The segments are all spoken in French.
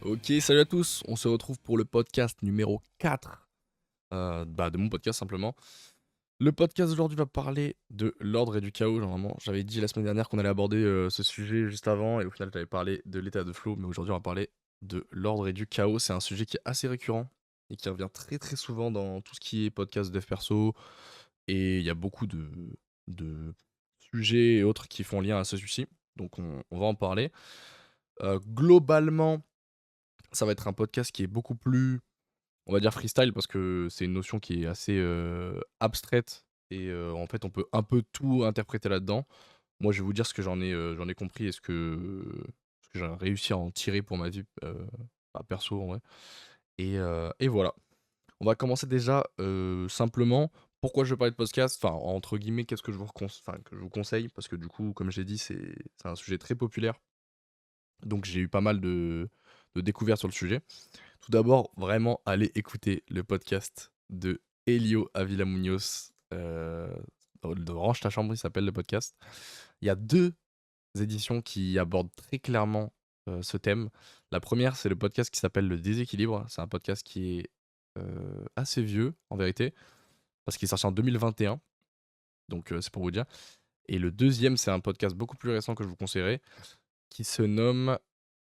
Ok, salut à tous, on se retrouve pour le podcast numéro 4 de mon podcast simplement. Le podcast d'aujourd'hui va parler de l'ordre et du chaos. Normalement, j'avais dit la semaine dernière qu'on allait aborder ce sujet juste avant et au final j'avais parlé de l'état de flow, mais aujourd'hui on va parler de l'ordre et du chaos. C'est un sujet qui est assez récurrent et qui revient très très souvent dans tout ce qui est podcast dev perso et il y a beaucoup de sujets et autres qui font lien à ce souci. Donc on va en parler. Globalement, ça va être un podcast qui est beaucoup plus, on va dire freestyle, parce que c'est une notion qui est assez abstraite et en fait on peut un peu tout interpréter là-dedans. Moi je vais vous dire ce que j'en ai compris et ce que j'ai réussi à en tirer pour ma vie perso en vrai. Et voilà. On va commencer déjà simplement. Pourquoi je vais parler de podcast? Enfin, entre guillemets, qu'est-ce que que je vous conseille? Parce que du coup, comme j'ai dit, c'est un sujet très populaire. Donc j'ai eu pas mal de découvertes sur le sujet. Tout d'abord, vraiment, allez écouter le podcast de Elio Avila Munoz. De Range ta chambre, il s'appelle le podcast. Il y a deux éditions qui abordent très clairement ce thème. La première, c'est le podcast qui s'appelle Le Déséquilibre. C'est un podcast qui est assez vieux, en vérité, parce qu'il est sorti en 2021. Donc, c'est pour vous dire. Et le deuxième, c'est un podcast beaucoup plus récent que je vous conseillerais, qui se nomme.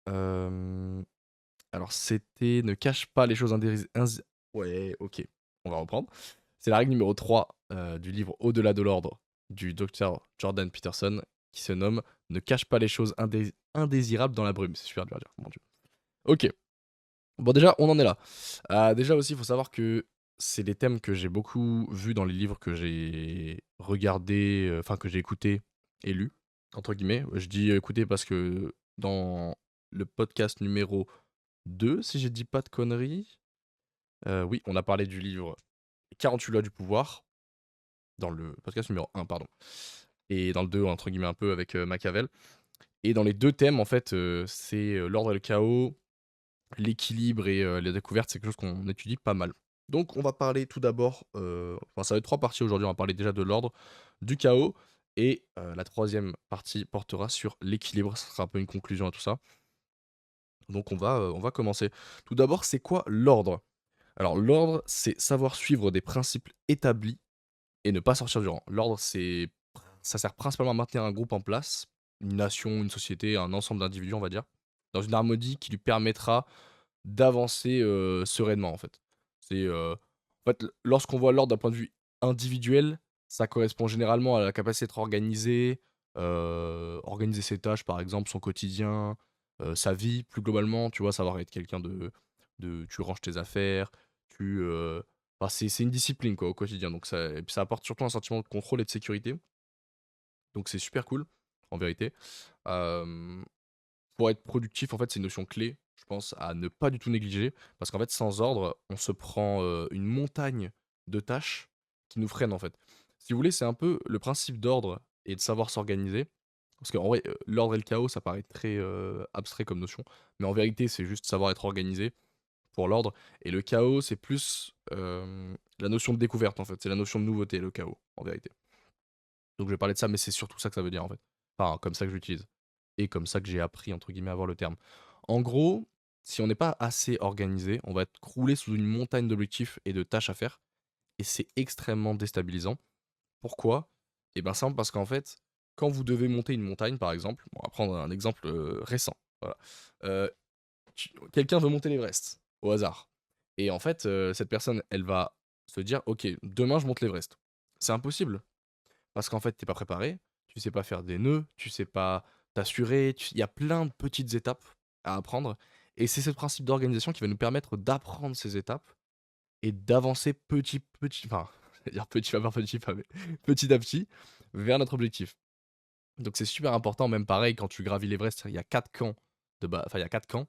euh, Alors, c'était ne cache pas les choses Ouais, ok, on va reprendre. C'est la règle numéro 3 du livre Au-delà de l'ordre du docteur Jordan Peterson qui se nomme Ne cache pas les choses indésirables dans la brume. C'est super dur à dire, mon dieu. Ok, bon, déjà, on en est là. Déjà aussi, il faut savoir que c'est des thèmes que j'ai beaucoup vus dans les livres que j'ai regardés, enfin, que j'ai écoutés et lus, entre guillemets. Je dis écouter parce que dans le podcast numéro 2, si j'ai dit pas de conneries. Oui, on a parlé du livre 48 lois du pouvoir, dans le podcast numéro 1, pardon. Et dans le 2, entre guillemets, un peu avec Machiavel. Et dans les deux thèmes, en fait, c'est l'ordre et le chaos, l'équilibre et les découvertes, c'est quelque chose qu'on étudie pas mal. Donc, on va parler tout d'abord, enfin, ça va être trois parties aujourd'hui. On va parler déjà de l'ordre, du chaos, et la troisième partie portera sur l'équilibre. Ce sera un peu une conclusion à tout ça. Donc, on va commencer. Tout d'abord, c'est quoi l'ordre? Alors, l'ordre, c'est savoir suivre des principes établis et ne pas sortir du rang. L'ordre, ça sert principalement à maintenir un groupe en place, une nation, une société, un ensemble d'individus, on va dire, dans une harmonie qui lui permettra d'avancer sereinement, en fait. Lorsqu'on voit l'ordre d'un point de vue individuel, ça correspond généralement à la capacité d'être organisé, organiser ses tâches, par exemple, son quotidien, sa vie, plus globalement, tu vois, savoir être quelqu'un tu ranges tes affaires, tu, enfin, c'est une discipline, quoi, au quotidien. Donc et puis ça apporte surtout un sentiment de contrôle et de sécurité. Donc c'est super cool, en vérité. Hem, pour être productif, en fait, c'est une notion clé, je pense, à ne pas du tout négliger. Parce qu'en fait, sans ordre, on se prend une montagne de tâches qui nous freinent, en fait. Si vous voulez, c'est un peu le principe d'ordre et de savoir s'organiser. Parce qu'en vrai, l'ordre et le chaos, ça paraît très abstrait comme notion. Mais en vérité, c'est juste savoir être organisé pour l'ordre. Et le chaos, c'est plus la notion de découverte, en fait. C'est la notion de nouveauté, le chaos, en vérité. Donc je vais parler de ça, mais c'est surtout ça que ça veut dire, en fait. Enfin, comme ça que j'utilise. Et comme ça que j'ai appris, entre guillemets, à voir le terme. En gros, si on n'est pas assez organisé, on va être croulé sous une montagne d'objectifs et de tâches à faire. Et c'est extrêmement déstabilisant. Pourquoi? Eh bien simple, parce qu'en fait, quand vous devez monter une montagne, par exemple, on va prendre un exemple récent. Voilà. Euh, Quelqu'un veut monter l'Everest, au hasard. Et en fait, cette personne, elle va se dire, ok, demain je monte l'Everest. C'est impossible. Parce qu'en fait, t'es pas préparé, tu sais pas faire des nœuds, tu sais pas t'assurer, il y a plein de petites étapes à apprendre. Et c'est ce principe d'organisation qui va nous permettre d'apprendre ces étapes et d'avancer enfin, dire petit pas par petit pas, mais petit à petit, vers notre objectif. Donc c'est super important, même pareil, quand tu gravis l'Everest, il y a 4 camps enfin il y a 4 camps.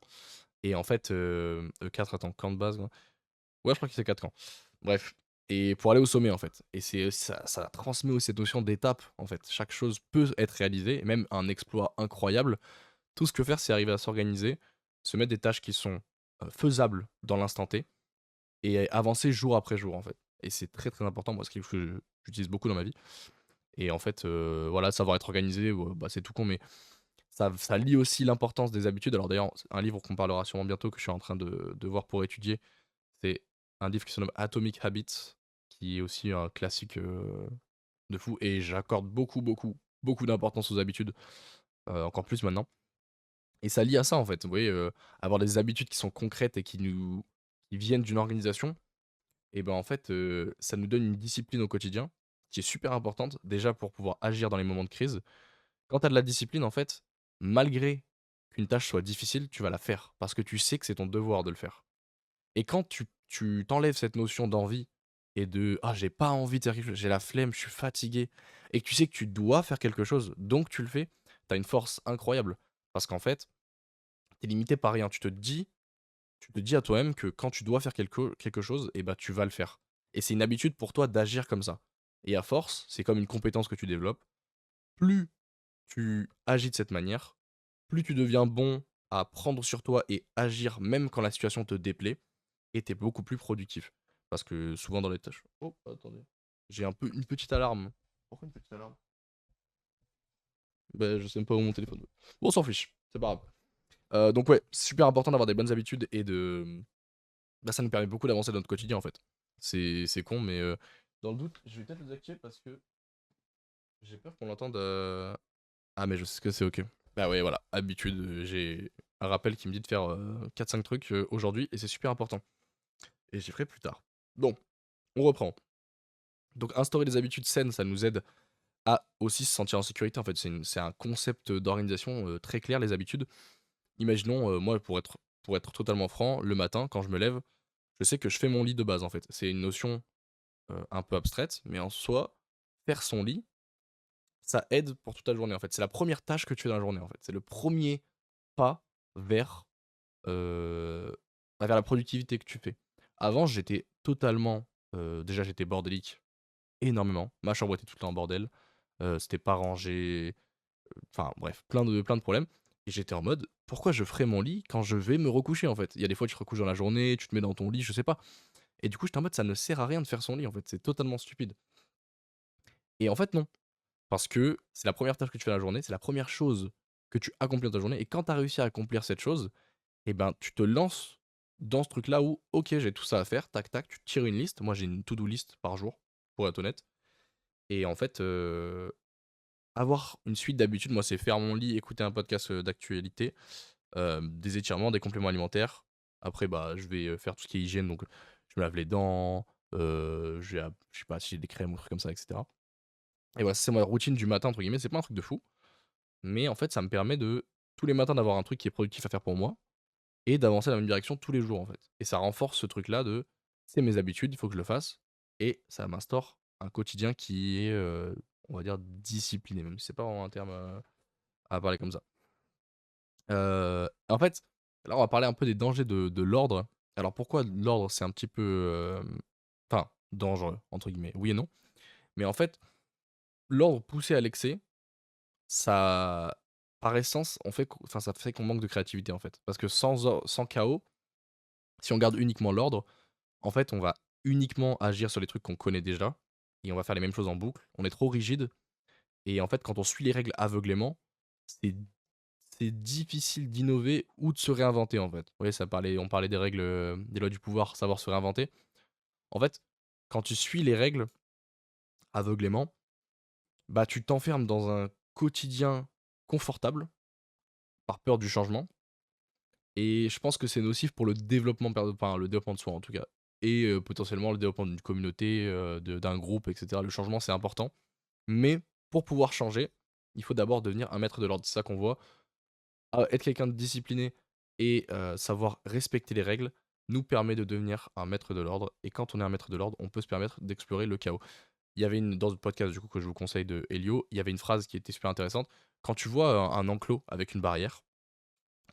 Et en fait, 4, attends, camp de base, ouais. Ouais, je crois que c'est 4 camps. Bref, et pour aller au sommet, en fait. Et ça transmet aussi cette notion d'étape, en fait. Chaque chose peut être réalisée, et même un exploit incroyable. Tout ce que faire, c'est arriver à s'organiser, se mettre des tâches qui sont faisables dans l'instant T, et avancer jour après jour, en fait. Et c'est très très important, moi, c'est quelque chose que j'utilise beaucoup dans ma vie. Et en fait, voilà, savoir être organisé, bah, c'est tout con, mais Ça lie aussi l'importance des habitudes. Alors d'ailleurs, un livre qu'on parlera sûrement bientôt, que je suis en train de voir pour étudier, c'est un livre qui se nomme Atomic Habits, qui est aussi un classique de fou. Et j'accorde beaucoup, beaucoup, beaucoup d'importance aux habitudes, encore plus maintenant. Et ça lie à ça en fait. Vous voyez, avoir des habitudes qui sont concrètes et qui viennent d'une organisation, et ben en fait, ça nous donne une discipline au quotidien qui est super importante, déjà pour pouvoir agir dans les moments de crise. Quand tu as de la discipline, en fait, malgré qu'une tâche soit difficile, tu vas la faire parce que tu sais que c'est ton devoir de le faire. Et quand tu t'enlèves cette notion d'envie et de «Ah, j'ai pas envie de faire quelque chose, j'ai la flemme, je suis fatigué», et que tu sais que tu dois faire quelque chose, donc tu le fais, tu as une force incroyable. Parce qu'en fait, tu es limité par rien. Tu te dis à toi-même que quand tu dois faire quelque chose, et bah, tu vas le faire. Et c'est une habitude pour toi d'agir comme ça. Et à force, c'est comme une compétence que tu développes. Plus tu agis de cette manière, plus tu deviens bon à prendre sur toi et agir même quand la situation te déplaît, et tu es beaucoup plus productif. Parce que souvent dans les tâches. Oh, attendez. J'ai un peu une petite alarme. Pourquoi une petite alarme? Ben, je sais même pas où mon téléphone. Bon, on s'en fiche, c'est pas grave. Donc ouais, c'est super important d'avoir des bonnes habitudes et de. Bah, ça nous permet beaucoup d'avancer dans notre quotidien en fait. C'est con, mais dans le doute, je vais peut-être le désactiver parce que j'ai peur qu'on l'entende. Ah, mais je sais ce que c'est, ok. Bah ouais, voilà, habitude, j'ai un rappel qui me dit de faire 4-5 trucs aujourd'hui et c'est super important. Et j'y ferai plus tard. Bon, on reprend. Donc instaurer des habitudes saines, ça nous aide à aussi se sentir en sécurité. En fait, c'est un concept d'organisation très clair, les habitudes. Imaginons, moi, pour être totalement franc, le matin, quand je me lève, je sais que je fais mon lit de base, en fait. C'est une notion un peu abstraite, mais en soi, faire son lit, ça aide pour toute la journée, en fait. C'est la première tâche que tu fais dans la journée, en fait. C'est le premier pas vers, euh, vers la productivité que tu fais. Avant, j'étais totalement. Déjà, j'étais bordélique énormément. Ma chambre était tout le temps en bordel. C'était pas rangé. Enfin, bref, plein de problèmes. Et j'étais en mode, pourquoi je ferais mon lit quand je vais me recoucher, en fait? Il y a des fois, tu te recouches dans la journée, tu te mets dans ton lit, je sais pas. Et du coup, j'étais en mode, ça ne sert à rien de faire son lit, en fait. C'est totalement stupide. Et en fait, non. Parce que c'est la première tâche que tu fais dans la journée, c'est la première chose que tu accomplis dans ta journée. Et quand tu as réussi à accomplir cette chose, eh ben, tu te lances dans ce truc-là où, ok, j'ai tout ça à faire, tac, tac, tu tires une liste. Moi, j'ai une to-do list par jour, pour être honnête. Et en fait, avoir une suite d'habitudes, moi, c'est faire mon lit, écouter un podcast d'actualité, des étirements, des compléments alimentaires. Après, bah, je vais faire tout ce qui est hygiène, donc je me lave les dents, je sais pas si j'ai des crèmes ou des trucs comme ça, etc. Et voilà, c'est ma routine du matin, entre guillemets. C'est pas un truc de fou, mais en fait, ça me permet de, tous les matins, d'avoir un truc qui est productif à faire pour moi et d'avancer dans la même direction tous les jours, en fait. Et ça renforce ce truc-là de, c'est mes habitudes, il faut que je le fasse, et ça m'instaure un quotidien qui est, on va dire, discipliné, même si c'est pas vraiment un terme à parler comme ça. En fait, là, on va parler un peu des dangers de l'ordre. Alors pourquoi l'ordre, c'est un petit peu, enfin, dangereux, entre guillemets, oui et non. Mais en fait, l'ordre poussé à l'excès, ça, par essence, enfin, ça fait qu'on manque de créativité, en fait. Parce que sans chaos, si on garde uniquement l'ordre, en fait, on va uniquement agir sur les trucs qu'on connaît déjà, et on va faire les mêmes choses en boucle. On est trop rigide, et en fait, quand on suit les règles aveuglément, c'est c'est difficile d'innover ou de se réinventer, en fait. Vous voyez, on parlait des règles, des lois du pouvoir, savoir se réinventer. En fait, quand tu suis les règles aveuglément, bah, tu t'enfermes dans un quotidien confortable, par peur du changement, et je pense que c'est nocif pour le développement enfin, le développement de soi, en tout cas, et potentiellement le développement d'une communauté, d'un groupe, et cetera. Le changement, c'est important, mais pour pouvoir changer, il faut d'abord devenir un maître de l'ordre. C'est ça qu'on voit. Être quelqu'un de discipliné et savoir respecter les règles nous permet de devenir un maître de l'ordre, et quand on est un maître de l'ordre, on peut se permettre d'explorer le chaos. Il y avait dans le podcast du coup que je vous conseille de Elio, il y avait une phrase qui était super intéressante. Quand tu vois un enclos avec une barrière,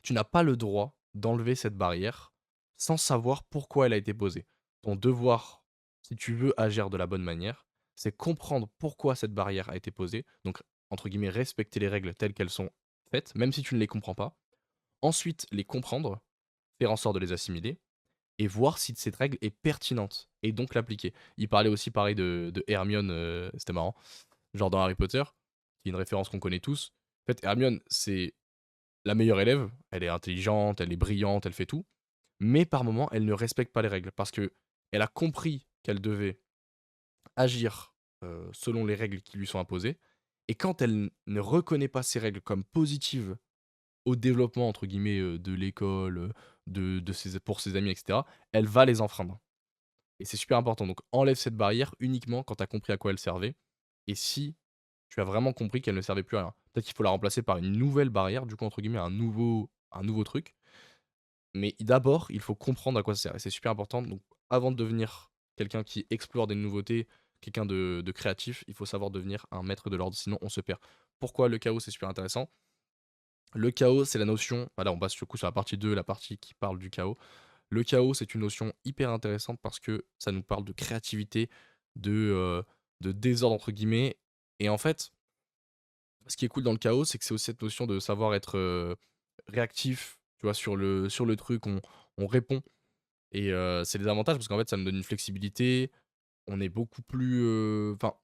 tu n'as pas le droit d'enlever cette barrière sans savoir pourquoi elle a été posée. Ton devoir, si tu veux agir de la bonne manière, c'est comprendre pourquoi cette barrière a été posée, donc entre guillemets respecter les règles telles qu'elles sont faites, même si tu ne les comprends pas. Ensuite, les comprendre, faire en sorte de les assimiler, et voir si cette règle est pertinente, et donc l'appliquer. Il parlait aussi pareil de Hermione, c'était marrant, genre dans Harry Potter, qui est une référence qu'on connaît tous. En fait, Hermione, c'est la meilleure élève, elle est intelligente, elle est brillante, elle fait tout, mais par moments, elle ne respecte pas les règles parce que elle a compris qu'elle devait agir, selon les règles qui lui sont imposées et quand elle ne reconnaît pas ces règles comme positives au développement entre guillemets, de l'école, de ses pour ses amis et cetera, elle va les enfreindre et c'est super important donc enlève cette barrière uniquement quand tu as compris à quoi elle servait et si tu as vraiment compris qu'elle ne servait plus à rien. Peut-être qu'il faut la remplacer par une nouvelle barrière, du coup, entre guillemets, un nouveau truc, mais d'abord, il faut comprendre à quoi ça sert et c'est super important donc avant de devenir quelqu'un qui explore des nouveautés, quelqu'un de créatif, il faut savoir devenir un maître de l'ordre, sinon on se perd. Pourquoi le chaos, c'est super intéressant? Le chaos, c'est la notion voilà, on passe du coup sur la partie 2, la partie qui parle du chaos. Le chaos, c'est une notion hyper intéressante parce que ça nous parle de créativité, de «désordre» entre guillemets et en fait, ce qui est cool dans le chaos, c'est que c'est aussi cette notion de savoir être, réactif, tu vois? Sur le truc, on répond et c'est des avantages parce qu'en fait, ça nous donne une flexibilité, on est beaucoup plus, enfin,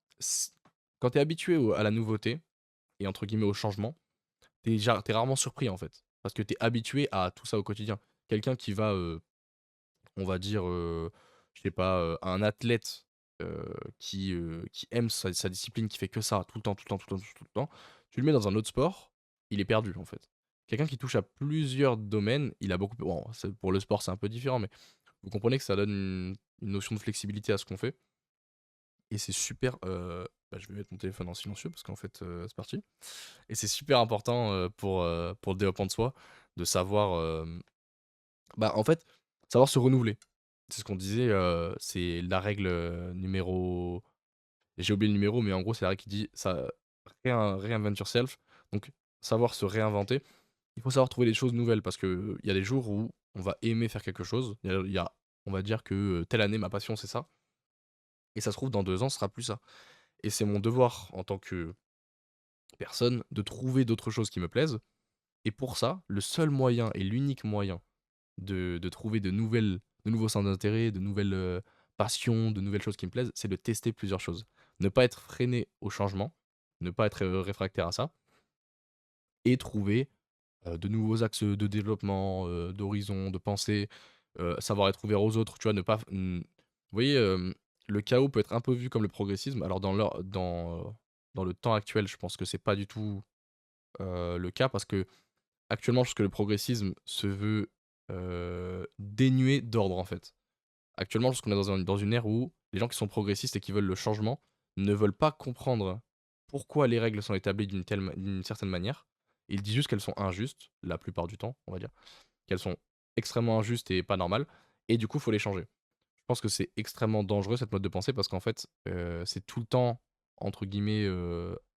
quand tu es habitué à la nouveauté et entre guillemets «au changement», t'es rarement surpris, en fait, parce que t'es habitué à tout ça au quotidien. Quelqu'un qui va, on va dire, je sais pas, un athlète, qui aime sa discipline, qui fait que ça tout le temps, tout le temps, tout le temps, tout le temps, tu le mets dans un autre sport, il est perdu, en fait. Quelqu'un qui touche à plusieurs domaines, il a beaucoup bon, pour le sport, c'est un peu différent, mais vous comprenez que ça donne une notion de flexibilité à ce qu'on fait et c'est super, je vais mettre mon téléphone en silencieux parce qu'en fait, c'est parti et c'est super important, pour le développement de soi, de savoir, en fait, savoir se renouveler. C'est ce qu'on disait, c'est la règle, numéro j'ai oublié le numéro, mais en gros, c'est la règle qui dit ça reinvent yourself. Donc savoir se réinventer. Il faut savoir trouver des choses nouvelles parce qu'il y a des jours où on va aimer faire quelque chose. Il y a on va dire que, telle année, ma passion, c'est ça et ça se trouve dans 2 ans, ce sera plus ça et c'est mon devoir en tant que personne de trouver d'autres choses qui me plaisent et pour ça, le seul moyen et l'unique moyen de trouver de nouveaux centres d'intérêt, de nouvelles, passions, de nouvelles choses qui me plaisent, c'est de tester plusieurs choses. Ne pas être freiné au changement, ne pas être, réfractaire à ça et trouver, de nouveaux axes, de développement, d'horizon, de pensée, savoir être ouvert aux autres, tu vois? Ne pas vous voyez, le chaos peut être un peu vu comme le progressisme. Alors dans le temps actuel, je pense que c'est pas du tout, le cas parce que actuellement, je pense que le progressisme se veut, dénué d'ordre, en fait. Actuellement, je pense qu'on est dans une ère où les gens qui sont progressistes et qui veulent le changement ne veulent pas comprendre pourquoi les règles sont établies d'une certaine manière. Ils disent juste qu'elles sont injustes, la plupart du temps, on va dire, qu'elles sont extrêmement injustes et pas normales et du coup, il faut les changer. Je pense que c'est extrêmement dangereux cette mode de pensée parce qu'en fait, c'est tout le temps entre guillemets,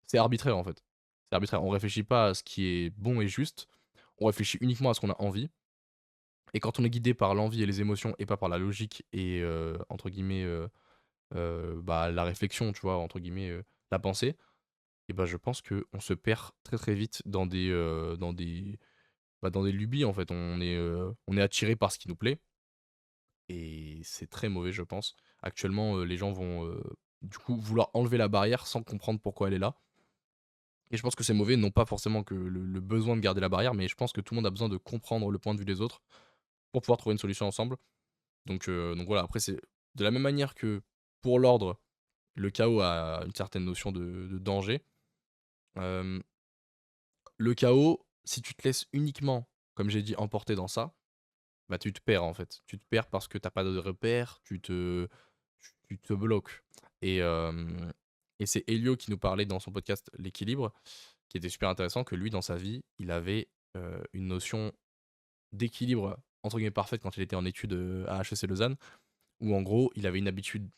c'est arbitraire, en fait. C'est arbitraire. On réfléchit pas à ce qui est bon et juste, on réfléchit uniquement à ce qu'on a envie et quand on est guidé par l'envie et les émotions et pas par la logique et entre guillemets, la réflexion, tu vois? Entre guillemets, la pensée et je pense qu'on se perd très, très vite dans des lubies, en fait. On est attiré par ce qui nous plaît et c'est très mauvais, je pense. Actuellement, les gens vont, du coup, vouloir enlever la barrière sans comprendre pourquoi elle est là et je pense que c'est mauvais, non pas forcément que le besoin de garder la barrière, mais je pense que tout le monde a besoin de comprendre le point de vue des autres pour pouvoir trouver une solution ensemble. Donc voilà, après c'est de la même manière que pour l'ordre, le chaos a une certaine notion de danger. Hem, le chaos, si tu te laisses uniquement, comme j'ai dit, emporter dans ça, tu te perds en fait. Tu te perds parce que t'as pas de repères, tu te bloques et c'est Elio qui nous parlait dans son podcast «L'équilibre», qui était super intéressant, que lui dans sa vie, il avait, une notion d'équilibre entre guillemets «parfaite» quand il était en études, à HEC Lausanne. Où en gros, il avait une habitude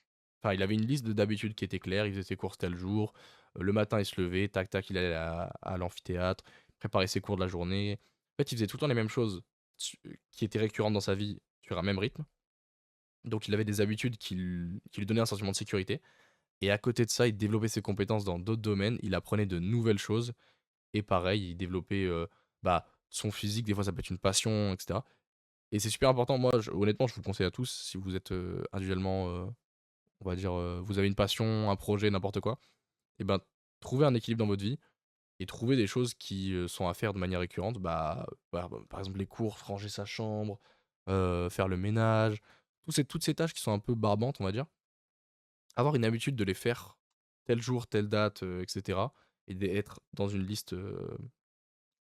enfin, il avait une liste d'habitudes qui était claire, il faisait ses courses tel jour, le matin il se levait, tac tac, il allait à l'amphithéâtre, préparer ses cours de la journée. En fait, il faisait tout le temps les mêmes choses qui étaient récurrentes dans sa vie sur un même rythme. Donc il avait des habitudes qui lui donnaient un sentiment de sécurité et à côté de ça, il développait ses compétences dans d'autres domaines, il apprenait de nouvelles choses et pareil, il développait, son physique, des fois ça peut être une passion et cetera et c'est super important. Moi, honnêtement, je vous le conseille à tous si vous êtes, individuellement, on va dire, vous avez une passion, un projet, n'importe quoi, et ben, trouvez un équilibre dans votre vie. et trouver des choses qui, sont à faire de manière récurrente. Bah, par exemple les courses, ranger sa chambre, faire le ménage, toutes ces tâches qui sont un peu barbantes, on va dire. Avoir une habitude de les faire tel jour, telle date, et cetera, et d'être dans une liste,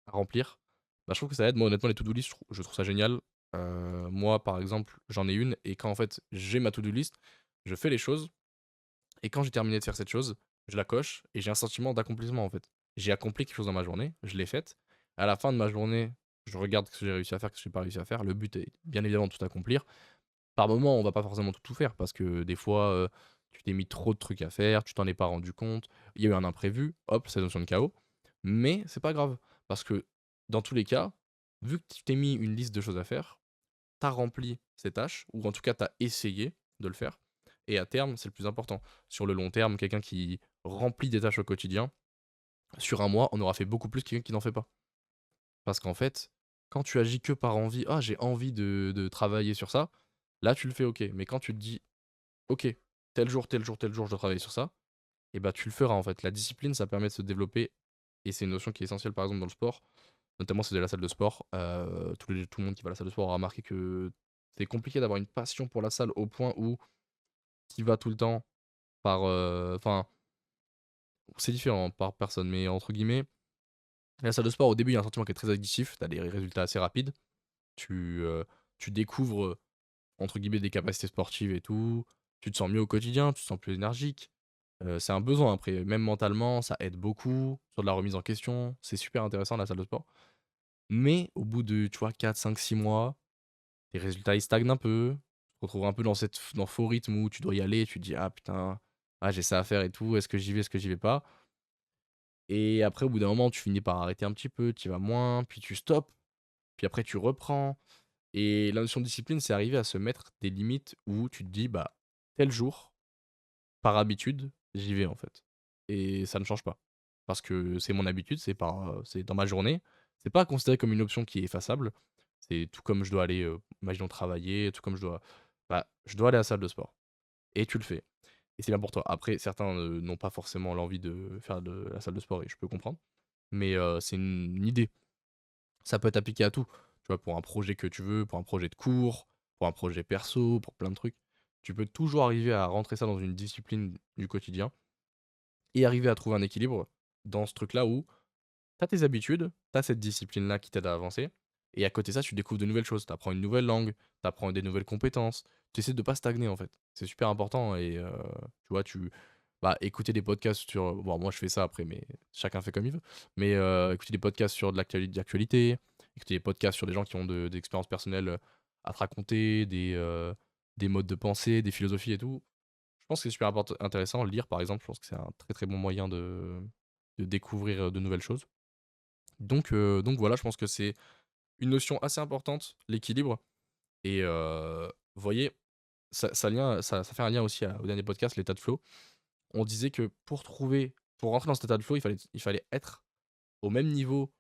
à remplir, bah, je trouve que ça aide. Moi, honnêtement, les to-do list, je trouve ça génial. Moi, par exemple, j'en ai une et quand, en fait, j'ai ma to-do list, je fais les choses et quand j'ai terminé de faire cette chose, je la coche et j'ai un sentiment d'accomplissement, en fait. J'ai accompli quelque chose dans ma journée, je l'ai faite. À la fin de ma journée, je regarde ce que j'ai réussi à faire, ce que j'ai pas réussi à faire. Le but est bien évidemment de tout accomplir. Par moment, on va pas forcément tout faire parce que des fois, tu t'es mis trop de trucs à faire, tu t'en es pas rendu compte, il y a eu un imprévu, hop, c'est la notion de chaos. Mais c'est pas grave parce que dans tous les cas, vu que tu t'es mis une liste de choses à faire, tu as rempli ces tâches ou en tout cas tu as essayé de le faire et à terme, c'est le plus important. Sur le long terme, quelqu'un qui remplit des tâches au quotidien, sur un mois, on aura fait beaucoup plus que quelqu'un qui n'en fait pas. Parce qu'en fait, quand tu agis que par envie, ah, j'ai envie de travailler sur ça, là tu le fais, ok. Mais quand tu te dis, ok, tel jour, tel jour, tel jour, je dois travailler sur ça, et bah tu le feras en fait. La discipline, ça permet de se développer, et c'est une notion qui est essentielle par exemple dans le sport, notamment c'est de la salle de sport. Tout le monde qui va à la salle de sport a remarqué que c'est compliqué d'avoir une passion pour la salle au point où tu vas tout le temps par. Enfin, c'est différent par personne, mais entre guillemets, la salle de sport au début, il y a un sentiment qui est très addictif, tu as des résultats assez rapides, tu, euh, tu découvres entre guillemets des capacités sportives et tout, tu te sens mieux au quotidien, tu te sens plus énergique. C'est un besoin après, même mentalement, ça aide beaucoup sur de la remise en question, c'est super intéressant la salle de sport. Mais au bout de, tu vois, 4 5 6 mois, les résultats ils stagnent un peu, tu te retrouves un peu dans faux rythme où tu dois y aller, tu te dis: «Ah putain, ah j'ai ça à faire et tout, est-ce que j'y vais, est-ce que j'y vais pas?» Et après au bout d'un moment, tu finis par arrêter un petit peu, tu y vas moins, puis tu stoppes, puis après tu reprends. Et la notion de discipline, c'est arriver à se mettre des limites où tu te dis: «Bah, tel jour, par habitude, j'y vais, en fait». Et ça ne change pas. Parce que c'est mon habitude, c'est dans ma journée. C'est pas considéré comme une option qui est effaçable. C'est tout comme je dois aller, imaginons travailler, tout comme je dois aller à la salle de sport et tu le fais et c'est bien pour toi. Après certains, n'ont pas forcément l'envie de faire de la salle de sport et je peux comprendre. Mais, c'est une idée. Ça peut être appliqué à tout. Tu vois, pour un projet que tu veux, pour un projet de cours, pour un projet perso, pour plein de trucs. Tu peux toujours arriver à rentrer ça dans une discipline du quotidien et arriver à trouver un équilibre dans ce truc-là où tu as tes habitudes, tu as cette discipline-là qui t'aide à avancer. Et à côté de ça, tu découvres de nouvelles choses. Tu apprends une nouvelle langue, tu apprends des nouvelles compétences. Tu essaies de pas stagner en fait. C'est super important. Et tu vois, écouter des podcasts sur. Bon, moi je fais ça après, mais chacun fait comme il veut. Mais écouter des podcasts sur de l'actualité, écouter des podcasts sur des gens qui ont des expériences personnelles à te raconter, des modes de pensée, des philosophies et tout. Je pense que c'est super intéressant. Lire par exemple, je pense que c'est un très très bon moyen de découvrir de nouvelles choses. Donc voilà, je pense que c'est une notion assez importante, l'équilibre. Et vous voyez, ça fait un lien aussi au dernier podcast, l'état de flow. On disait que pour rentrer dans cet état de flow, il fallait être au même niveau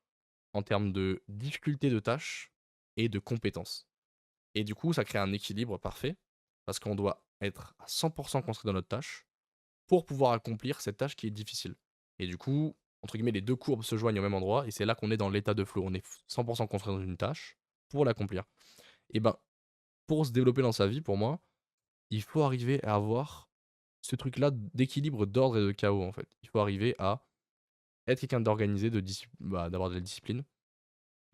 en termes de difficulté de tâche et de compétences. Et du coup, ça crée un équilibre parfait parce qu'on doit être à 100% concentré dans notre tâche pour pouvoir accomplir cette tâche qui est difficile. Et du coup, entre guillemets, les deux courbes se joignent au même endroit et c'est là qu'on est dans l'état de flow. On est 100% concentré dans une tâche pour l'accomplir. Et ben, pour se développer dans sa vie, pour moi, il faut arriver à avoir ce truc-là d'équilibre, d'ordre et de chaos, en fait. Il faut arriver à être quelqu'un d'organisé, d'avoir de la discipline,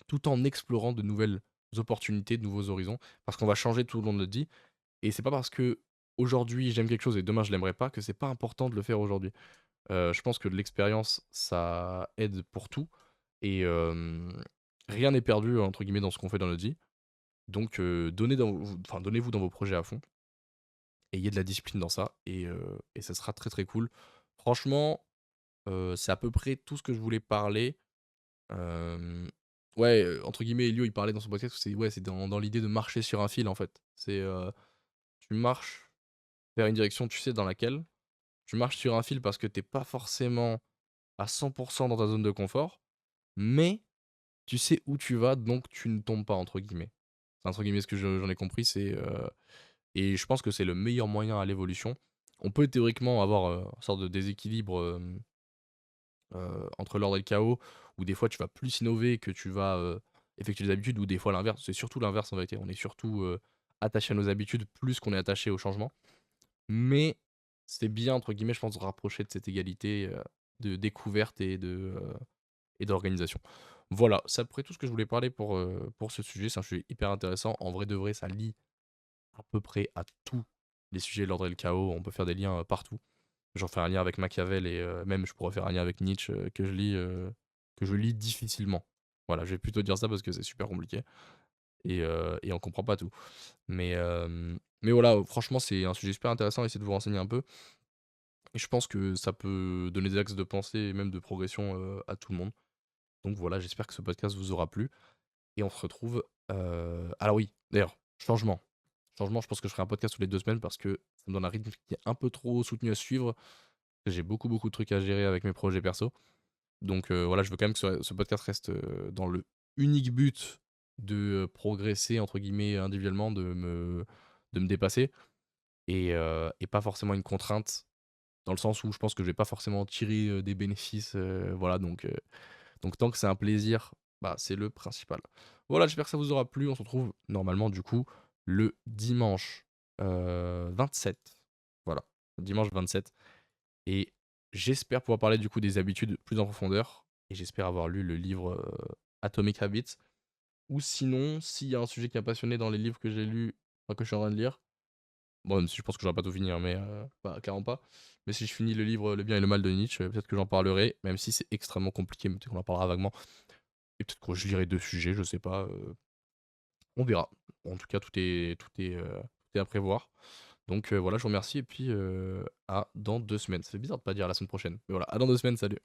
tout en explorant de nouvelles opportunités, de nouveaux horizons, parce qu'on va changer tout au long de notre vie. Et c'est pas parce que aujourd'hui j'aime quelque chose et demain je l'aimerais pas que c'est pas important de le faire aujourd'hui. Je pense que de l'expérience, ça aide pour tout et rien n'est perdu entre guillemets dans ce qu'on fait dans notre vie. Donc donnez-vous dans vos projets à fond, ayez de la discipline dans ça et ça sera très, très cool. Franchement, c'est à peu près tout ce que je voulais parler. Hem, ouais, entre guillemets, Elio, il parlait dans son podcast, c'est dans l'idée de marcher sur un fil, en fait. Tu marches vers une direction, tu sais, dans laquelle tu marches sur un fil parce que t'es pas forcément à 100 dans ta zone de confort, mais tu sais où tu vas, donc tu ne tombes pas, entre guillemets. C'est entre guillemets ce que j'en ai compris, et je pense que c'est le meilleur moyen à l'évolution. On peut théoriquement avoir, une sorte de déséquilibre, entre l'ordre et le chaos, où des fois tu vas plus innover que tu vas effectuer des habitudes, ou des fois l'inverse. C'est surtout l'inverse en vérité. On est surtout attaché à nos habitudes plus qu'on est attaché au changement. Mais c'est bien, entre guillemets, je pense, de se rapprocher de cette égalité de découverte et d'organisation. Voilà, c'est à peu près tout ce que je voulais parler pour ce sujet. C'est un sujet hyper intéressant. En vrai de vrai, ça lie à peu près à tous les sujets de l'ordre et le chaos. On peut faire des liens partout. J'en fais un lien avec Machiavel et même je pourrais faire un lien avec Nietzsche que je lis difficilement. Voilà, je vais plutôt dire ça parce que c'est super compliqué et on comprend pas tout. Mais voilà, franchement, c'est un sujet super intéressant. Essayez de vous renseigner un peu. Et je pense que ça peut donner des axes de pensée et même de progression à tout le monde. Donc voilà, j'espère que ce podcast vous aura plu. Et on se retrouve. Alors oui, d'ailleurs, changement. Changement, je pense que je ferai un podcast tous les 2 semaines parce que ça me donne un rythme qui est un peu trop soutenu à suivre. J'ai beaucoup, beaucoup de trucs à gérer avec mes projets perso. Donc voilà, je veux quand même que ce podcast reste dans le unique but de progresser, entre guillemets, individuellement, de me dépasser. Et pas forcément une contrainte, dans le sens où je pense que je vais pas forcément tirer des bénéfices. Voilà, donc tant que c'est un plaisir, bah, c'est le principal. Voilà, j'espère que ça vous aura plu. On se retrouve normalement, du coup, le dimanche 27. Voilà, dimanche 27. Et j'espère pouvoir parler du coup des habitudes plus en profondeur. Et j'espère avoir lu le livre Atomic Habits. Ou sinon, s'il y a un sujet qui m'a passionné dans les livres que j'ai lus, enfin que je suis en train de lire, bon, même si je pense que j'aurai pas tout fini, hein, mais bah, clairement pas. Mais si je finis le livre Le bien et le mal de Nietzsche, peut-être que j'en parlerai, même si c'est extrêmement compliqué, mais peut-être qu'on en parlera vaguement. Et peut-être que je lirai 2 sujets, je sais pas. On verra. En tout cas, tout est à prévoir. Donc voilà, je vous remercie et puis à dans 2 semaines. Ça fait bizarre de pas dire à la semaine prochaine. Mais voilà, à dans 2 semaines, salut.